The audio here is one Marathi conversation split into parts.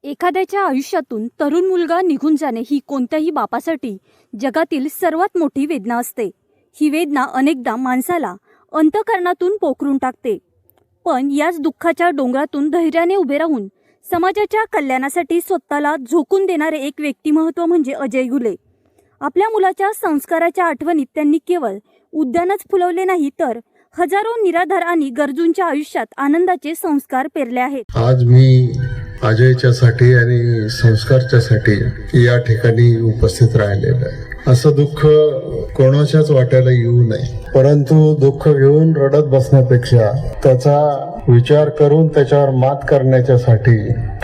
एखाद्याच्या आयुष्यातून तरुण मुलगा निघून जाणे ही कोणत्याही बापासाठी जगातील सर्वात मोठी वेदना असते। ही वेदना अनेकदा माणसाला अंतःकरणातून पोखरून टाकते। पण याच दुःखाच्या डोंगरातून धैर्याने उभे राहून समाजाच्या कल्याणासाठी स्वतःला झोकून देणारे एक व्यक्तिमत्व म्हणजे अजय घुले। आपल्या मुलाच्या संस्काराच्या आठवणीत त्यांनी केवळ उद्यानच फुलवले नाही तर हजारो निराधार आणि गरजूंच्या आयुष्यात आनंदाचे संस्कार पेरले आहेत। आज मी अजयच्यासाठी आणि संस्कारच्यासाठी या ठिकाणी उपस्थित राहिलेलं आहे। असं दुःख कोणाच्याच वाट्याला येऊ नये, परंतु दुःख घेऊन रडत बसण्यापेक्षा त्याचा विचार करून त्याच्यावर मात करण्याच्यासाठी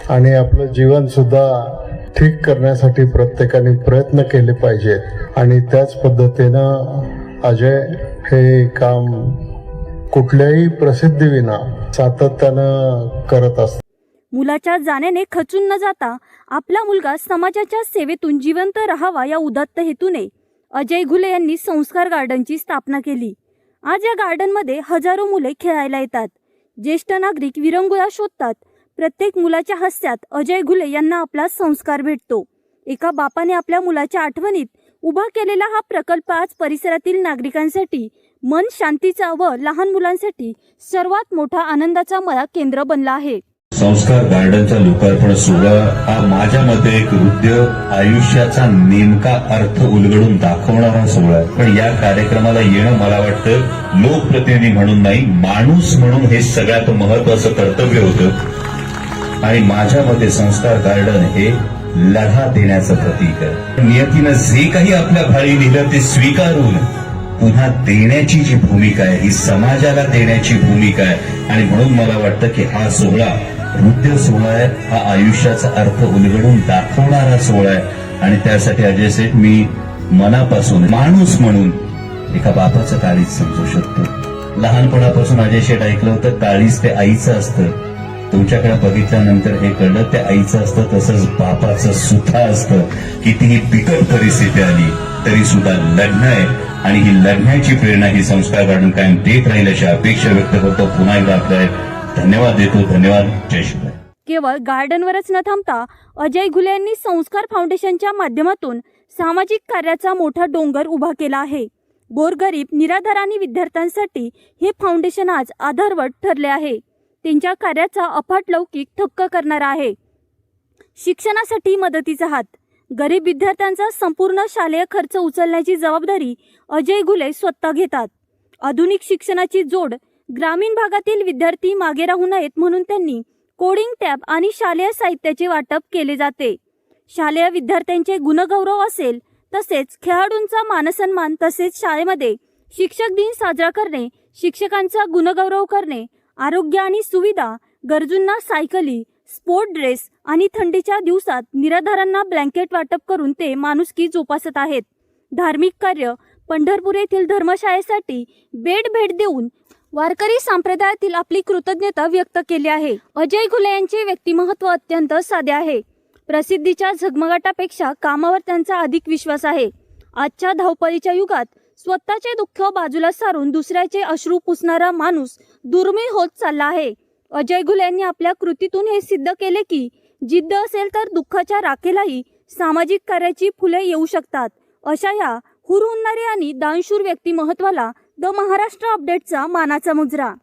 आणि आपलं जीवन सुद्धा ठीक करण्यासाठी प्रत्येकाने प्रयत्न केले पाहिजेत। आणि त्याच पद्धतीनं अजय हे काम कुठल्याही प्रसिद्धीविना सातत्यानं करत असतात। मुलाच्या जाण्याने खचून न जाता आपला मुलगा समाजाच्या सेवेतून जिवंत राहावा या उदात्त हेतूने अजय घुले यांनी संस्कार गार्डनची स्थापना केली। आज या गार्डनमध्ये हजारो मुले खेळायला येतात। ज्येष्ठ नागरिक विरंगुळा शोधतात। प्रत्येक मुलाच्या हास्यात अजय घुले यांना आपला संस्कार भेटतो। एका बापाने आपल्या मुलाच्या आठवणीत उभा केलेला हा प्रकल्प आज परिसरातील नागरिकांसाठी मन शांतीचा व लहान मुलांसाठी सर्वात मोठा आनंदाचा मला केंद्र बनला आहे। संस्कार गार्डनचा लोकार्पण सोहळा हा माझ्या मते एक हृदय आयुष्याचा नेमका अर्थ उलगडून दाखवणारा सोहळा आहे। पण या कार्यक्रमाला येणं मला वाटतं लोकप्रतिनिधी म्हणून नाही, माणूस म्हणून हे सगळ्यात महत्वाचं कर्तव्य होतं। आणि माझ्या मते संस्कार गार्डन हे लढा देण्याचं प्रतीक आहे। नियतीनं जे काही आपल्या भाळी लिहिलं ते स्वीकारून पुन्हा देण्याची जी भूमिका आहे ही समाजाला देण्याची भूमिका आहे। आणि म्हणून मला वाटतं की हा सोहळा हृदय सोहळा आहे, हा आयुष्याचा अर्थ उलगडून दाखवणारा सोहळा आहे। आणि त्यासाठी अजय सेठ मी मनापासून माणूस म्हणून एका बापाचं काळीज समजू शकतो। लहानपणापासून अजय शेठ ऐकलं होतं काळीज ते आईचं असतं। तुमच्याकडे बघितल्यानंतर हे कळलं ते आईचं असतं, तसंच बापाचं सुद्धा असतं। कितीही बिकट परिस्थिती आली तरी सुद्धा लढणं आहे आणि ही लढण्याची प्रेरणा ही संस्कार गार्डन कायम देत राहील अशी अपेक्षा व्यक्त करतो। पुन्हा एकदा आपल्याला धन्यवाद देतो। धन्यवाद। जय शिवराय। केवळ गार्डनवरच न थांबता अजय घुले यांनी संस्कार फाउंडेशनच्या माध्यमातून सामाजिक कार्याचा मोठा डोंगर उभा केला आहे। गोरगरीब निराधार आणि विद्यार्थ्यांसाठी हे फाउंडेशन आज आधारवड ठरले आहे। त्यांच्या कार्याचा अफाट लौकिक थक्क करणारा आहे। शिक्षणासाठी मदतीचा हात, गरीब विद्यार्थ्यांचा संपूर्ण शालेय खर्च उचलण्याची जबाबदारी अजय घुले स्वतः घेतात। आधुनिक शिक्षणाची जोड ग्रामीण भागातील विद्यार्थी मागे राहू नयेत म्हणून त्यांनी कोडिंग टॅब आणि शालेय साहित्याचे वाटप केले जाते। शालेय विद्यार्थ्यांचे गुणगौरव असेल तसेच खेळाडूंचा मानसन्मान, तसेच शाळेमध्ये शिक्षक दिन साजरा करणे, शिक्षकांचा गुणगौरव करणे, आरोग्य आणि सुविधा, गरजूंना सायकली, स्पोर्ट ड्रेस आणि थंडीच्या दिवसात निराधारांना ब्लँकेट वाटप करून ते माणुसकी जोपासत आहेत। धार्मिक कार्य, पंढरपूर येथील धर्मशाळेसाठी भेट देऊन वारकरी संप्रदायातील आपली कृतज्ञता व्यक्त केली आहे। अजय घुले यांचे व्यक्तिमत्व अत्यंत साधे आहे। प्रसिद्धीच्या झगमगाटापेक्षा कामावर त्यांचा अधिक विश्वास आहे। आजच्या धावपळीच्या युगात स्वतःचे दुःख बाजूला सारून दुसऱ्याचे अश्रू पुसणारा माणूस दुर्मिळ होत चालला आहे। अजय घुले यांनी आपल्या कृतीतून हे सिद्ध केले की जिद्द असेल तर दुःखाच्या राखेलाही सामाजिक कार्याची फुले येऊ शकतात। अशा या हुरहुरणाऱ्या आणि दानशूर व्यक्तिमत्वाला द महाराष्ट्र अपडेटचा मानाचा मुजरा।